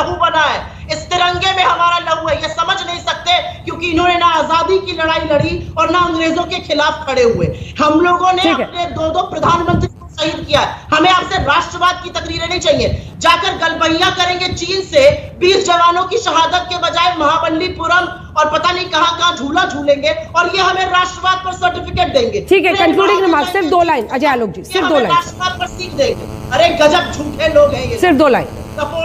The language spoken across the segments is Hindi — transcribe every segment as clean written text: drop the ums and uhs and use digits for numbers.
लहू बना है, इस तिरंगे में हमारा लहू है। ये समझ नहीं सकते क्योंकि इन्होंने ना आजादी की लड़ाई लड़ी और ना अंग्रेजों के खिलाफ खड़े हुए। हम लोगों ने अपने दो प्रधानमंत्री को शहीद किया। हमें आपसे राष्ट्रवाद की तकरीरें नहीं चाहिए। जाकर गलबैया करेंगे चीन से 20 जवानों की शहादत के बजाय महाबलीपुरम और पता नहीं कहां झूला झूलेंगे और ये हमें राष्ट्रवाद पर सर्टिफिकेट देंगे। ठीक है, कंक्लूडिंग रिमार्क, सिर्फ 2 लाइन अजय आलोक जी, सिर्फ 2 लाइन राष्ट्रवाद पर सीख देंगे। अरे गजब झूठे लोग हैं ये, सिर्फ 2 लाइन।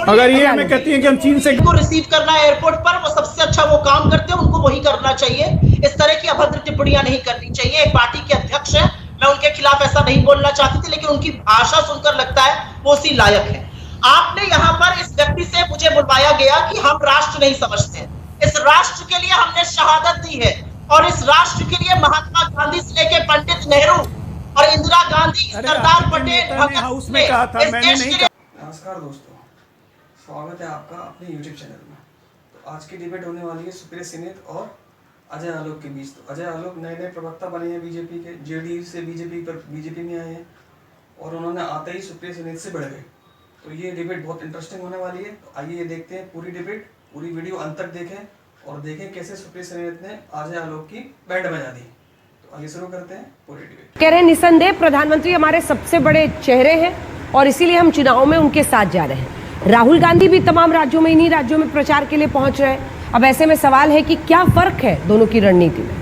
अगर ये हमें कहती हैं कि हम चीन से को रिसीव करना है एयरपोर्ट पर, वो सबसे अच्छा वो काम करते हैं, उनको वही करना चाहिए। इस तरह की अभद्र टिप्पणियां नहीं करनी चाहिए। एक पार्टी के अध्यक्ष है, मैं उनके खिलाफ ऐसा नहीं बोलना चाहती थी, लेकिन उनकी भाषा सुनकर लगता है वो उसी लायक है। आपने यहाँ पर इस व्यक्ति से मुझे बुलवाया गया कि हम राष्ट्र नहीं समझते। इस राष्ट्र के लिए हमने शहादत दी है और इस राष्ट्र के लिए महात्मा गांधी से लेकर पंडित नेहरू और इंदिरा गांधी, सरदार पटेल, हाउस में कहा था, मैंने नहीं कहा। नमस्कार दोस्तों, स्वागत है आपका अपने YouTube चैनल में। तो आज की डिबेट होने वाली है सुप्रिया सेनेत और अजय आलोक के बीच। तो अजय आलोक नए प्रवक्ता बने हैं बीजेपी के, जेडीयू से बीजेपी में आए हैं और उन्होंने आते ही सुप्रिया सेनेत से बढ़ गए। तो ये डिबेट बहुत इंटरेस्टिंग होने वाली है। तो आइए देखते हैं पूरी डिबेट, पूरी वीडियो अंत तक देखें और देखें कैसे सुप्रिया सेनेत ने अजय आलोक की बैंड बजा दी। तो आइए शुरू करते हैं पूरी डिबेट। कह रहे हैं निसंदेह प्रधानमंत्री हमारे सबसे बड़े चेहरे हैं और इसीलिए हम चुनाव में उनके साथ जा रहे हैं। राहुल गांधी भी तमाम राज्यों में, इन्हीं राज्यों में प्रचार के लिए पहुंच रहे हैं। अब ऐसे में सवाल है कि क्या फर्क है दोनों की रणनीति में?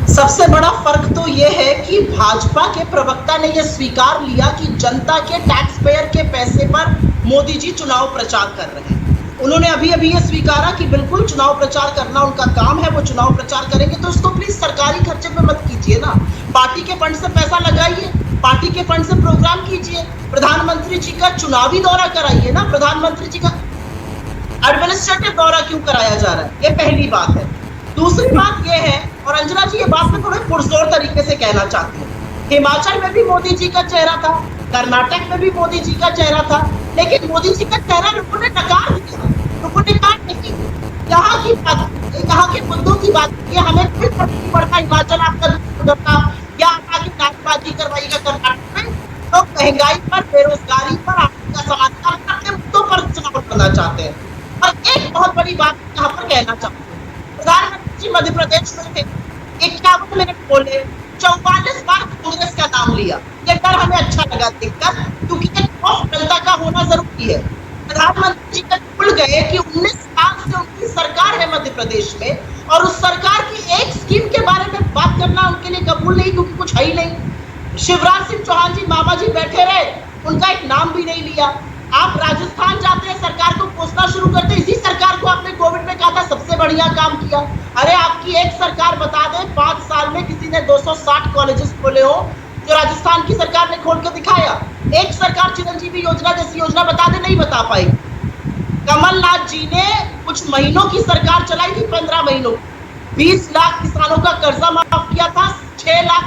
सबसे बड़ा फर्क तो यह है कि भाजपा के प्रवक्ता ने यह स्वीकार लिया कि जनता के टैक्स पेयर के पैसे पर मोदी जी चुनाव प्रचार कर रहे हैं। उन्होंने अभी यह स्वीकारा कि बिल्कुल चुनाव प्रचार करना उनका काम है, वो चुनाव प्रचार करेंगे। तो उसको प्लीज सरकारी खर्चे पे मत कीजिए ना, पार्टी के फंड से पैसा लगाइए, पार्टी के फंड से प्रोग्राम कीजिए, प्रधानमंत्री जी का चुनावी दौरा कराइए ना। प्रधानमंत्री जी का एडमिनिस्ट्रेटिव दौरा क्यों कराया जा रहा है, ये पहली बात है। दूसरी बात ये है, और अंजना जी ये बात में थोड़े पुरजोर तरीके से कहना चाहती हूँ, हिमाचल में भी मोदी जी का चेहरा था, कर्नाटक में भी मोदी जी का चेहरा था, लेकिन मोदी जी का चेहरा लोगों ने नकार दिया, लोगों ने कहा नहीं। यहाँ की बात, यहाँ के मुद्दों की बात की, हमें कोई फर्क नहीं पड़ता हिमाचल आपका या आगे नारेबाजी करवाइएगा कर्नाटक में। लोग महंगाई पर, बेरोजगारी पर, आपका समाचार करते मुद्दों पर चुनाव करना चाहते हैं। और एक बहुत बड़ी बात यहाँ पर कहना चाहते हैं, प्रधानमंत्री जी मध्य प्रदेश में थे, 51 मिनट बोले, 44 बार कांग्रेस का नाम लिया। ये डर हमें अच्छा लगा देखकर, क्योंकि जनता का होना जरूरी है। प्रधानमंत्री जी भूल गए कि 19 साल से उनकी सरकार है मध्य प्रदेश में, और उस सरकार की एक स्कीम के बारे में बात करना उनके लिए कबूल नहीं, क्योंकि कुछ है ही नहीं। शिवराज सिंह चौहान जी, मामा जी बैठे रहे, उनका एक नाम भी नहीं लिया। आप राजस्थान जाते हैं, सरकार को कोसना शुरू करते, इसी सरकार को आपने कोविड में कहा था सबसे बढ़िया काम किया। अरे आपकी एक सरकार बता दे 5 साल में किसी ने 260 कॉलेजेस खोले हो, जो राजस्थान की सरकार ने खोल के दिखाया। एक सरकार चिरंजीवी योजना जैसी योजना बता दे, नहीं बता पाई। कमलनाथ जी ने कुछ महीनों की सरकार चलाई थी, 15 महीनों, 20 लाख किसानों का कर्जा माफ किया था, 6 लाख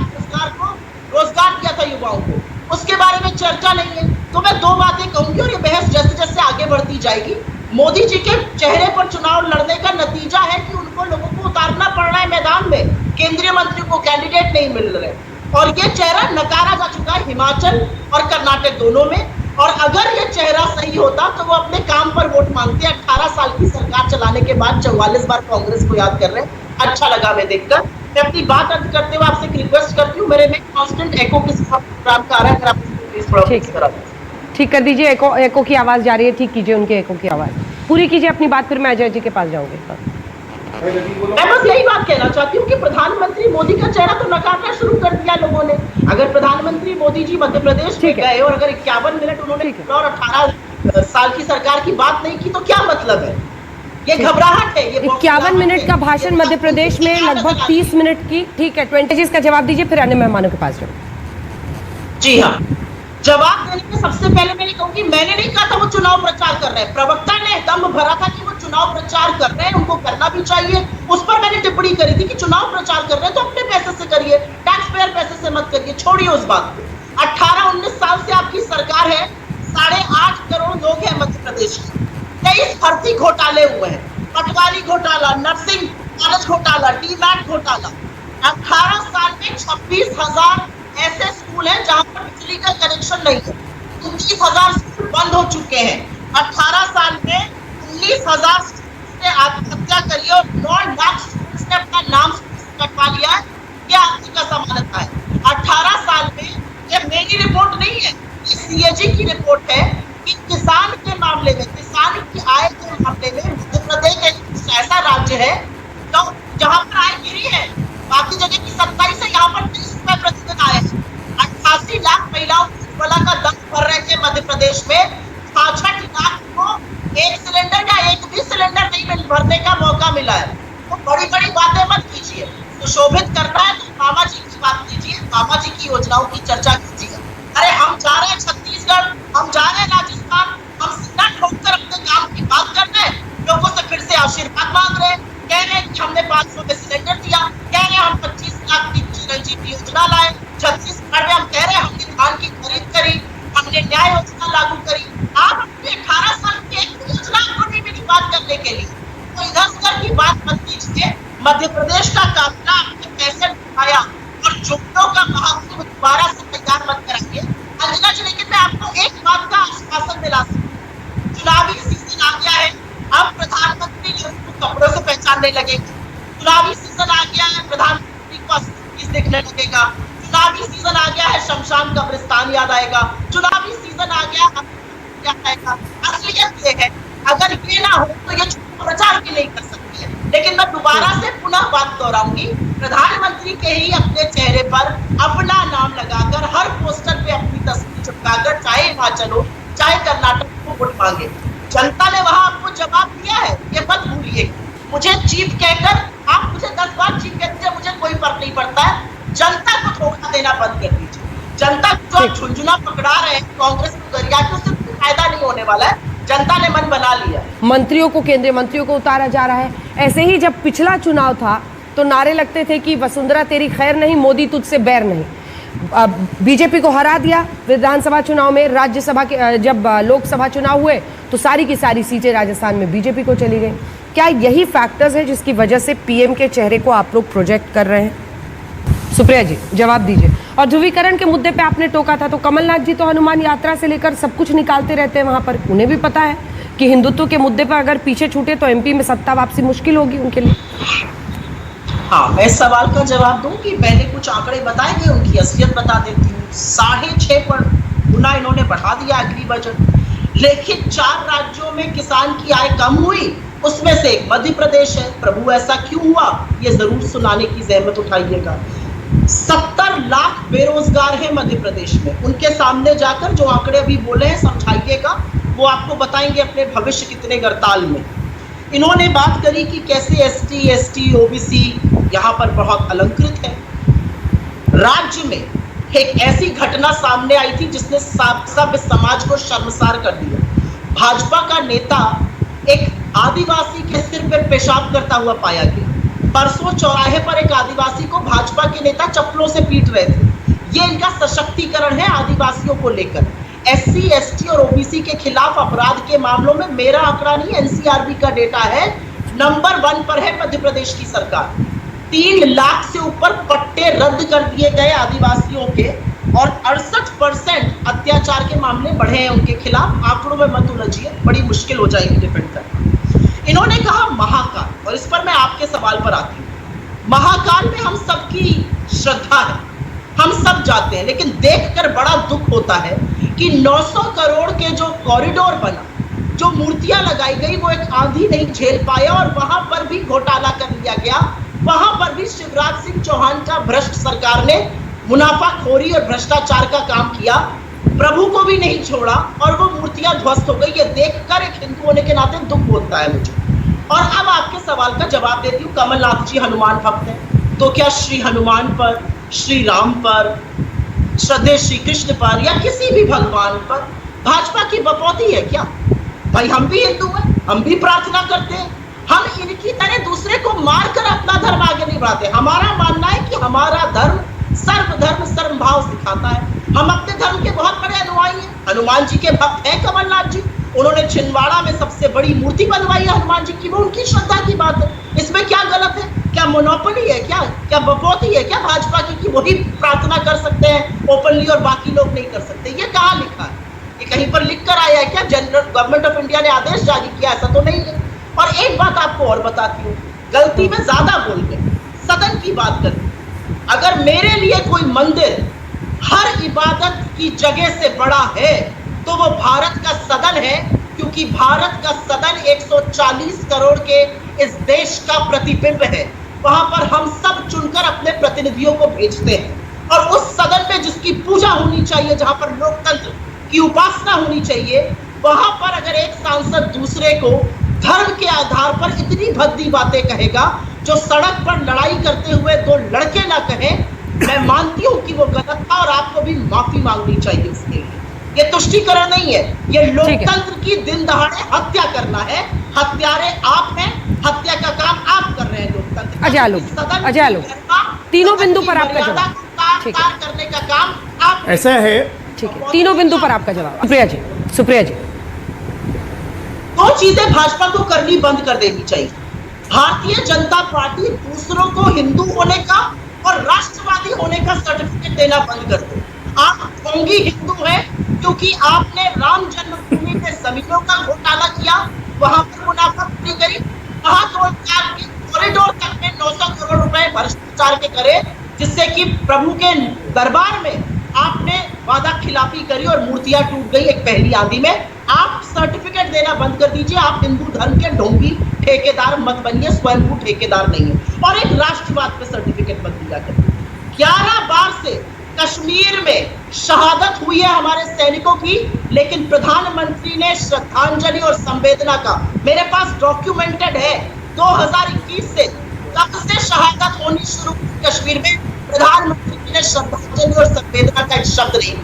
रोजगार दिया था युवाओं को, उसके बारे में चर्चा नहीं है। तो मैं 2 बातें कहूंगी और ये बहस जैसे जैसे आगे बढ़ती जाएगी। मोदी जी के चेहरे पर चुनाव लड़ने का नतीजा है कि उनको लोगों को उतारना पड़ रहा है मैदान में, केंद्रीय मंत्री को कैंडिडेट नहीं मिल रहे, और ये चेहरा नकारा जा चुका है हिमाचल और कर्नाटक दोनों में। और अगर ये चेहरा सही होता तो वो अपने काम पर वोट मांगते। 18 साल की सरकार चलाने के बाद 44 बार कांग्रेस को याद कर रहे हैं, अच्छा लगा मैं देखकर। मैं अपनी बात अंत करते हुए आपसे रिक्वेस्ट करती हूँ, मेरे में कांस्टेंट एको के साथ प्रोग्राम का आ रहा है, अगर आप प्लीज थोड़ा ठीक कर दीजिए। एको की आवाज जा रही है, ठीक कीजिए उनके एको की आवाज, पूरी कीजिए अपनी बात, फिर मैं अजय जी के पास जाऊंगे। मैं बस यही बात कहना चाहती हूँ कि प्रधानमंत्री मोदी का चेहरा तो नकारना शुरू कर दिया लोगों ने। अगर प्रधानमंत्री मोदी जी मध्य प्रदेश में गए और अगर 51 मिनट उन्होंने और 18 साल की सरकार की बात नहीं की, तो क्या मतलब है? ये घबराहट है। ये 51 मिनट का भाषण मध्य प्रदेश में, लगभग 30 मिनट की। ठीक है, 20 का जवाब दीजिए, फिर अन्य मेहमानों के पास जाओ। जी हाँ, जवाब देने में सबसे पहले मैं कहूंगी, मैंने नहीं कहा था वो चुनाव प्रचार कर रहे हैं, प्रवक्ता ने दम भरा था कि वो चुनाव प्रचार कर रहे हैं, उनको करना भी चाहिए। उस पर मैंने टिप्पणी करी थी कि चुनाव प्रचार कर रहे हैं तो अपने पैसे से करिए, टैक्स पेयर पैसे से मत करिए, छोड़िए उस बात को। 18-19 साल से आपकी सरकार है, 8.5 करोड़ लोग हैं मध्य प्रदेश में, 23 भर्ती घोटाले हुए हैं, पटवारी घोटाला, नर्सिंग कॉलेज घोटाला, डीमैट घोटाला। 18 साल में 26,000 ऐसे स्कूल हैं जहां पर बिजली का कनेक्शन नहीं है, 29,000 स्कूल बंद हो चुके हैं। 18 साल 10,000 ने आत्महत्या करी और 9 लाख ने अपना नाम कटवा लिया है। ये आपकी का समानता है। 18 साल में, ये मेरी रिपोर्ट नहीं है, ये सीएजी की रिपोर्ट है कि किसान के मामले में, किसान की आय के मामले में मध्य प्रदेश एक ऐसा राज्य है तो जहां पर आय गिरी है। बाकी जगह की 27 है, यहाँ पर 30 रुपए प्रतिदिन आए हैं। 88 लाख महिलाओं को उज्ज्वला का दम भर रहे थे मध्य प्रदेश में। 66 लाख को एक सिलेंडर या एक भी सिलेंडर नहीं भरने का मौका मिला है। तो बड़ी बड़ी बातें मत कीजिए, तो शोभित करना है तो मामा जी की बात कीजिए, मामा जी की योजनाओं की चर्चा कीजिए। अरे हम जा रहे हैं छत्तीसगढ़, हम जा रहे हैं राजस्थान, हम सीधा ठोककर अपने काम की बात कर रहे हैं, लोगों से फिर से आशीर्वाद मांग रहे हैं, कह रहे हैं कि हमने 500 में सिलेंडर दिया, कह रहे हैं हम 25 लाख की चिरंजीवी योजना लाए। छत्तीसगढ़ में हम कह रहे हैं हमने धान की खरीद करी, हमने न्याय योजना लागू करी। आप अपने 18 साल की एक योजना आपको नहीं मिली बात करने के लिए, तो इधर उधर की बात मत कीजिए। मध्य प्रदेश का काफिला आपने पैसे उठाया और जुमलों का महाकुंभ दोबारा से तैयार मत कराइए। अंजना जी, लेकिन मैं आपको एक बात का आश्वासन दिला सकती हूँ, चुनावी सीजन आ गया है, अब प्रधानमंत्री लोगों को कपड़ों से पहचानने लगेंगे। चुनावी सीजन आ गया है, प्रधानमंत्री को असली दिखने लगेगा। चुनावी सीजन आ गया है, शमशान कब्रिस्तान याद आएगा। चुनावी सीजन आ गया, याद आएगा। असलियत ये है, अगर ये ना हो तो ये प्रचार भी नहीं कर सकती है। लेकिन मैं दोबारा से पुनः बात दोहराऊंगी, प्रधानमंत्री के ही अपने चेहरे पर अपना नाम लगाकर हर पोस्टर पे अपनी तस्वीर चिपकाकर, चाहे हिमाचल हो चाहे कर्नाटक को वोट मांगे। जनता ने वहां आपको जवाब दिया है, ये मत भूलिए। मुझे चीफ कहकर आप मुझे 10 बार चीफ कह दीजिए, मुझे कोई फर्क नहीं पड़ता है। जनता को धोखा देना बंद कर दीजिए। जनता को जो आप झुंझुना पकड़ा रहे हैं कांग्रेस को गरिया के, उससे कोई फायदा नहीं होने वाला है। जनता ने मन बना लिया। मंत्रियों को, केंद्रीय मंत्रियों को उतारा जा रहा है। ऐसे ही जब पिछला चुनाव था तो नारे लगते थे कि वसुंधरा तेरी खैर नहीं, मोदी तुझसे बैर नहीं। बीजेपी को हरा दिया विधानसभा चुनाव में। राज्यसभा के जब लोकसभा चुनाव हुए तो सारी की सारी सीटें राजस्थान में बीजेपी को चली गई। क्या यही फैक्टर्स है जिसकी वजह से पीएम के चेहरे को आप लोग प्रोजेक्ट कर रहे हैं? सुप्रिया जी, जवाब दीजिए। और ध्रुवीकरण के मुद्दे पे आपने टोका था, तो कमलनाथ जी तो हनुमान यात्रा से लेकर सब कुछ निकालते रहते हैं वहां पर। उन्हें भी पता है कि हिंदुत्व के मुद्दे पर अगर पीछे छूटे तो एमपी में सत्ता वापसी मुश्किल होगी उनके लिए। हाँ, मैं इस सवाल का जवाब दूं कि पहले कुछ आंकड़े बताए गए, उनकी असलियत बता देती हूँ। 6.5 गुना इन्होंने बढ़ा दिया अगली बजट। लेकिन 4 राज्यों में किसान की आय कम हुई, उसमें से एक मध्य प्रदेश है। प्रभु ऐसा क्यों हुआ, ये जरूर सुनाने की जहमत उठाइएगा। 70 लाख बेरोजगार हैं मध्य प्रदेश में। उनके सामने जाकर जो आंकड़े अभी बोले हैं समझाइएगा, वो आपको बताएंगे अपने भविष्य कितने गरताल में। इन्होंने बात करी कि कैसे एसटी, एसटी, ओबीसी यहाँ पर बहुत अलंकृत है। राज्य में एक ऐसी घटना सामने आई थी जिसने सब समाज को शर्मसार कर दिया। भाजपा का नेता एक आदिवासी के सिर पर पेशाब करता हुआ पाया गया। परसों चौराहे पर एक आदिवासी को भाजपा के नेता चप्पलों से पीट रहे थे। ये इनका सशक्तिकरण है आदिवासियों को लेकर। एससी, एसटी और ओबीसी के खिलाफ अपराध के मामलों में मेरा आंकड़ा नहीं, एनसीआरबी का डेटा है, नंबर 1 पर है मध्य प्रदेश की सरकार। 3 लाख से ऊपर पट्टे रद्द कर दिए गए आदिवासियों के और 68% अत्याचार के मामले बढ़े हैं उनके खिलाफ। आंकड़ों में मत उलझिए, बड़ी मुश्किल हो जाएगी डिफेंड करना। इन्होंने कहा महाकाल, और इस पर मैं आपके सवाल पर आती हूँ। महाकाल में हम सबकी श्रद्धा है, हम सब जाते हैं, लेकिन देखकर बड़ा दुख होता है कि 900 करोड़ के जो कॉरिडोर बना, जो मूर्तियां लगाई गई, वो एक आंधी नहीं झेल पाया और वहां पर भी घोटाला कर लिया गया। वहां पर भी शिवराज सिंह चौहान का भ्रष्ट सरकार ने मुनाफाखोरी और भ्रष्टाचार का काम किया, प्रभु को भी नहीं छोड़ा और वो मूर्तियां ध्वस्त हो गई। ये देखकर एक हिंदू होने के नाते दुख होता है मुझे। और अब आपके सवाल का जवाब देती हूँ। कमलनाथ जी हनुमान भक्त हैं, तो क्या श्री हनुमान पर, श्री राम पर, श्रद्धेय श्री कृष्ण पर या किसी भी भगवान पर भाजपा की बपौती है क्या? भाई हम भी हिंदू हैं, हम भी प्रार्थना करते हैं, हम इनकी तरह दूसरे को मारकर अपना धर्म आगे नहीं बढ़ाते। हमारा मानना है कि हमारा धर्म सर्वधर्म सर्वभाव सिखाता है। हम अपने धर्म के बहुत बड़े अनुयायी हैं। हनुमान जी के भक्त हैं कमलनाथ जी, उन्होंने छिंदवाड़ा में सबसे बड़ी मूर्ति बनवाई है हनुमान जी की, वो उनकी श्रद्धा की बात है। इसमें क्या गलत है? क्या मोनोपोली है? क्या बपौती है क्या भाजपा की कि वही प्रार्थना कर सकते हैं ओपनली और बाकी लोग नहीं कर सकते? ये कहाँ लिखा है? ये कहीं पर लिख कर आया है क्या? जनरल गवर्नमेंट ऑफ इंडिया ने आदेश जारी किया? ऐसा तो नहीं है। और एक बात आपको और बताती हूँ, गलती में ज्यादा बोल गए, सदन की बात करती। अगर मेरे लिए कोई मंदिर हर इबादत की जगह से बड़ा है तो वो भारत का सदन है, क्योंकि भारत का सदन 140 करोड़ के इस देश का प्रतिबिंब है। वहां पर हम सब चुनकर अपने प्रतिनिधियों को भेजते हैं, और उस सदन में जिसकी पूजा होनी चाहिए, जहां पर लोकतंत्र की उपासना होनी चाहिए, वहां पर अगर एक सांसद दूसरे को धर्म के आधार पर इतनी भद्दी बातें कहेगा जो सड़क पर लड़ाई करते हुए दो लड़के ना कहें, मैं मानती हूं कि वो गलत था और आपको भी माफी मांगनी चाहिए उसके लिए। ये तुष्टीकरण नहीं है, ये लोकतंत्र की दिन दहाड़े हत्या करना है। हत्यारे आप हैं, हत्या का काम आप कर रहे हैं लोकतंत्र। अजय आलोक, तीनों बिंदु पर आपका जवाब। ठीक है, करने का काम आप, ऐसा है, ठीक है, तीनों बिंदु पर आपका जवाब। सुप्रिया जी, दो चीजें भाजपा को करनी बंद कर देनी चाहिए। भारतीय जनता पार्टी दूसरों को हिंदू होने का और राष्ट्रवादी होने का सर्टिफिकेट देना बंद कर दो। आप ढोंगी हिंदू हैं क्योंकि आपने राम जन्मभूमि में जमीनों का घोटाला किया, वहां पर मुनाफाखोरी करी, वहां 2004 के कॉरिडोर तक में 900 करोड़ रुपए भ्रष्टाचार के करे, जिससे कि प्रभु के दरबार में आपने वादा खिलाफी करी और मूर्तियां टूट गई एक पहली आंधी में। आप सर्टिफिकेट देना बंद कर दीजिए। आप हिंदू धर्म के ढोंगी ठेकेदार मत बनिए, स्वयं को ठेकेदार नहीं है। और एक राष्ट्रवाद पे सर्टिफिकेट मत दिया करिए। 11 बार से कश्मीर में शहादत हुई है हमारे सैनिकों की, लेकिन प्रधानमंत्री ने श्रद्धांजलि और संवेदना का, मेरे पास डॉक्यूमेंटेड है, 2021 से कब से शहादत होनी शुरू हुई कश्मीर में, प्रधानमंत्री ने श्रद्धांजलि और संवेदना का एक शब्द नहीं।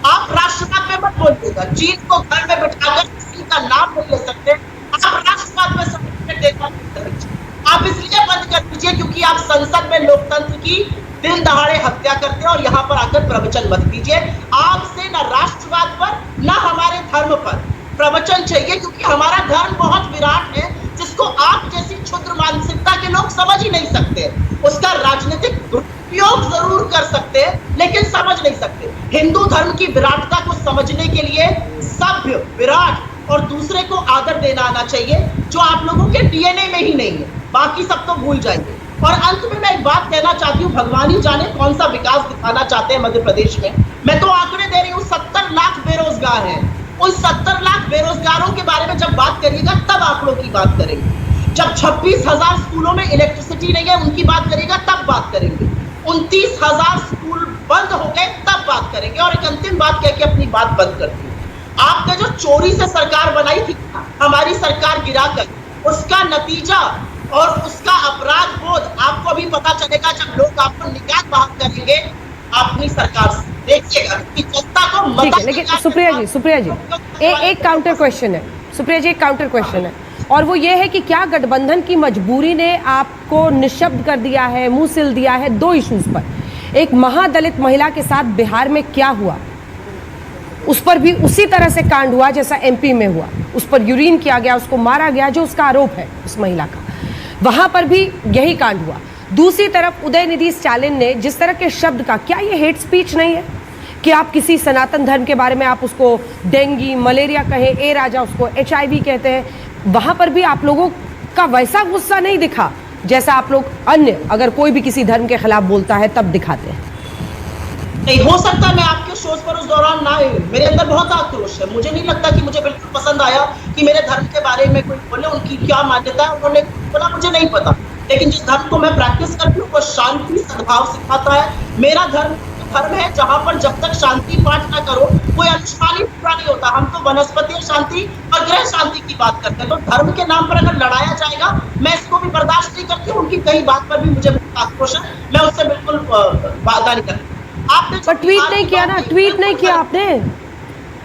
आप राष्ट्रवाद में मत बोलिएगा। चीन को घर में बिठाकर किसी का नाम नहीं ले सकते। आप राष्ट्रवाद में सर्टिफिकेट देना बंद कर दीजिए। आप इसलिए बंद कर दीजिए क्योंकि आप संसद में लोकतंत्र की दिन दहाड़े हत्या करते हैं और यहाँ पर आकर प्रवचन मत दीजिए। आपसे न राष्ट्रवाद पर न हमारे धर्म पर प्रवचन चाहिए, क्योंकि हमारा धर्म बहुत विराट है, जिसको आप जैसी क्षुद्र मानसिकता के लोग समझ ही नहीं सकते। उसका राजनीतिक दुरुपयोग जरूर कर सकते हैं, लेकिन समझ नहीं सकते। हिंदू धर्म की विराटता को समझने के लिए सभ्य, विराट और दूसरे को आदर देना आना चाहिए, जो आप लोगों के डीएनए में ही नहीं है। बाकी सब तो भूल जाएंगे। और अंत में मैं एक बात कहना चाहती हूँ, भगवान ही जाने कौन सा विकास दिखाना चाहते हैं मध्य प्रदेश में। मैं तो आंकड़े दे रही हूँ, 70 लाख बेरोजगार हैं। उन 70 लाख बेरोजगारों के बारे में जब बात करिएगा तब आंकड़ों की बात करेंगे। जब 26,000 स्कूलों में इलेक्ट्रिसिटी नहीं है उनकी बात करिएगा तब बात करेंगे। 29,000 स्कूल बंद हो गए तब बात करेंगे। और एक अंतिम बात कह के अपनी बात बंद करती हूँ। आपने जो चोरी से सरकार बनाई थी, हमारी सरकार गिराकर, उसका नतीजा और उसका अपराध बोध आपको भी पता चलेगा जब लोग आपको निकाल बाहर करेंगे अपनी सरकार से। देखिएगा कि जनता को ठीक है, लेकिन सुप्रिया जी एक काउंटर क्वेश्चन है। सुप्रिया जी, एक काउंटर क्वेश्चन है, और वो ये है कि क्या गठबंधन की मजबूरी ने आपको निशब्द कर दिया है, मुंह सिल दिया है दो इश्यूज पर। एक महादलित महिला के साथ बिहार में क्या हुआ, उस पर भी उसी तरह से कांड हुआ जैसा एमपी में हुआ। उस पर यूरिन किया गया, उसको मारा गया, जो उसका आरोप है उस महिला का, वहां पर भी यही कांड हुआ। दूसरी तरफ उदयनिधि स्टालिन ने जिस तरह के शब्द का, क्या ये हेट स्पीच नहीं है कि आप किसी सनातन धर्म के बारे में आप उसको डेंगी, मलेरिया कहें, ए राजा उसको HIV कहते हैं। वहां पर भी आप लोगों का वैसा गुस्सा नहीं दिखा जैसा आप लोग अन्य अगर कोई भी किसी धर्म के खिलाफ बोलता है तब दिखाते हैं। नहीं हो सकता मैं आपके शोज पर उस दौरान ना आए, मेरे अंदर बहुत आक्रोश है। मुझे नहीं लगता कि मुझे बिल्कुल पसंद आया कि मेरे धर्म के बारे में कोई बोले, उनकी क्या मान्यता है उन्होंने बोला मुझे नहीं पता। लेकिन जिस धर्म को मैं प्रैक्टिस करती हूँ वो शांति सद्भाव सिखाता है। मेरा धर्म है जहां पर जब तक शांति पाठ ना करो कोई अनुष्ठान ही पूरा नहीं होता। हम तो वनस्पति शांति और गृह शांति की बात करते हैं। तो धर्म के नाम पर अगर लड़ाया जाएगा मैं इसको भी बर्दाश्त नहीं करती हूँ। उनकी कई बात पर भी मुझे आक्रोश है, मैं उससे बिल्कुल वादा नहीं करती। आपने पर ट्वीट नहीं किया ना, ट्वीट नहीं किया आपने,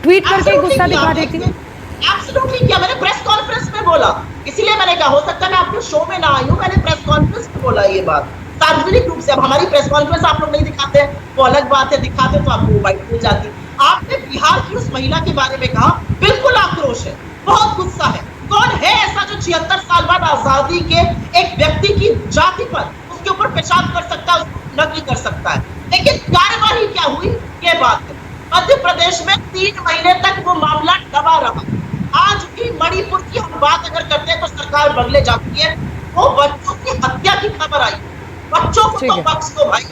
ट्वीट करके गुस्सा दिखा देती है। एब्सोल्युटली किया, मैंने प्रेस कॉन्फ्रेंस में बोला, इसीलिए मैंने कहा हो सकता है मैं आपके शो में ना आई हूँ, मैंने प्रेस कॉन्फ्रेंस में बोला ये बात सार्वजनिक रूप से। अब हमारी प्रेस कॉन्फ्रेंस आप लोग नहीं दिखाते, वो अलग बात है, दिखाते तो आपको वाइट मिल जाती। आपने बिहार की उस महिला के बारे में कहा, बिल्कुल आक्रोश है, बहुत गुस्सा है। कौन है ऐसा जो 76 साल बाद आजादी के एक व्यक्ति की जाति पर उसके ऊपर पेशाब कर सकता है, उसको नकल कर सकता है? लेकिन कार्यवाही क्या हुई ये बात है। मध्य प्रदेश में 3 महीने तक वो मामला दबा रहा। आज भी मणिपुर की हम बात अगर करते हैं तो सरकार विशालकाय बंगले जाती है, वो बच्चों की हत्या की खबर आई। बच्चों को तो बख्श दो भाई,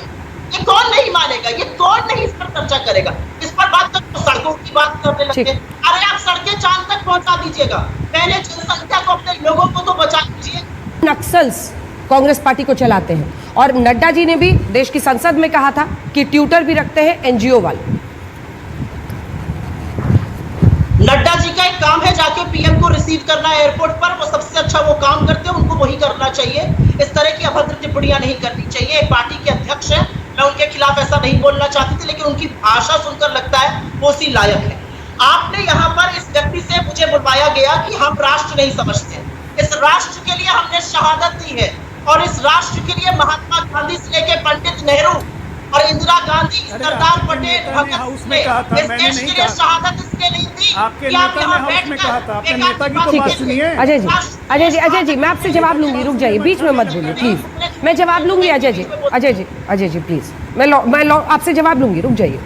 ये कौन नहीं मानेगा, ये कौन नहीं इस पर चर्चा करेगा। इस पर बात तो सड़कों की बात करने लगे। अरे आप सड़कें चांद तक पहुंचा दीजिएगा, पहले जनसंख्या को, अपने लोगों को तो बचा लीजिए। नक्सल्स कांग्रेस पार्टी को चलाते हैं और नड्डा जी ने भी देश की संसद में कहा था कि ट्यूटर भी रखते हैं एनजीओ वाले। नड्डा जी का एक काम है जाके पीएम को रिसीव करना एयरपोर्ट पर, वो सबसे अच्छा वो काम करते हैं, उनको वही करना चाहिए। इस तरह की अभद्र टिप्पणियां नहीं करनी चाहिए। एक पार्टी के अध्यक्ष है, मैं उनके खिलाफ ऐसा नहीं बोलना चाहती थी, लेकिन उनकी भाषा सुनकर लगता है वो उसी लायक है। आपने यहाँ पर इस व्यक्ति से मुझे बुलवाया गया कि हम राष्ट्र नहीं समझते। इस राष्ट्र के लिए हमने शहादत दी है, और इस राष्ट्र के लिए महात्मा गांधी से लेकर पंडित नेहरू और इंदिरा गांधी, सरदार पटेल, भगत सिंह, इस देश के लिए शहादत इसके लिए दी। आपके नेता ने हाउस में कहा था, आपने नेता की तो बात सुनिए। अजय जी मैं आपसे जवाब लूंगी, रुक जाइए, बीच में मत बोलिए प्लीज। मैं जवाब लूंगी अजय जी प्लीज, मैं आपसे जवाब लूंगी, रुक जाइए,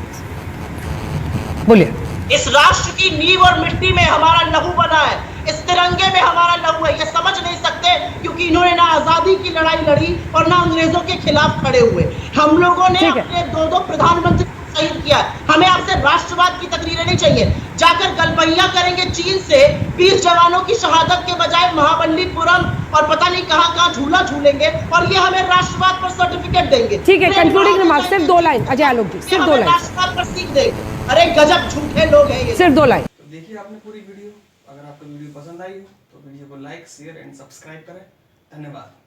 बोलिए। इस राष्ट्र की नींव और मिट्टी में हमारा लहू बना है, इस तिरंगे में हमारा लहू है। ये समझ नहीं सकते क्योंकि इन्होंने ना आजादी की लड़ाई लड़ी और ना अंग्रेजों के खिलाफ खड़े हुए। हम लोगों ने अपने दो प्रधानमंत्री को शहीद किया। हमें आपसे राष्ट्रवाद की तकरीरें नहीं चाहिए। जाकर गलबैया करेंगे चीन से 20 जवानों की शहादत के बजाय महाबलीपुरम और पता नहीं कहां झूला झूलेंगे, और ये हमें राष्ट्रवाद पर सर्टिफिकेट देंगे। ठीक है, कंक्लूडिंग रिमार्क, सिर्फ 2 लाइन अजय आलोक जी, सिर्फ 2 लाइन। राष्ट्रवाद पर सीख देंगे। अरे गजब झूठे लोग हैं ये। सिर्फ 2 लाइन। तो देखिए आपने पूरी वीडियो, अगर आपको वीडियो पसंद आई हो तो वीडियो को लाइक, शेयर एंड सब्सक्राइब करें। धन्यवाद।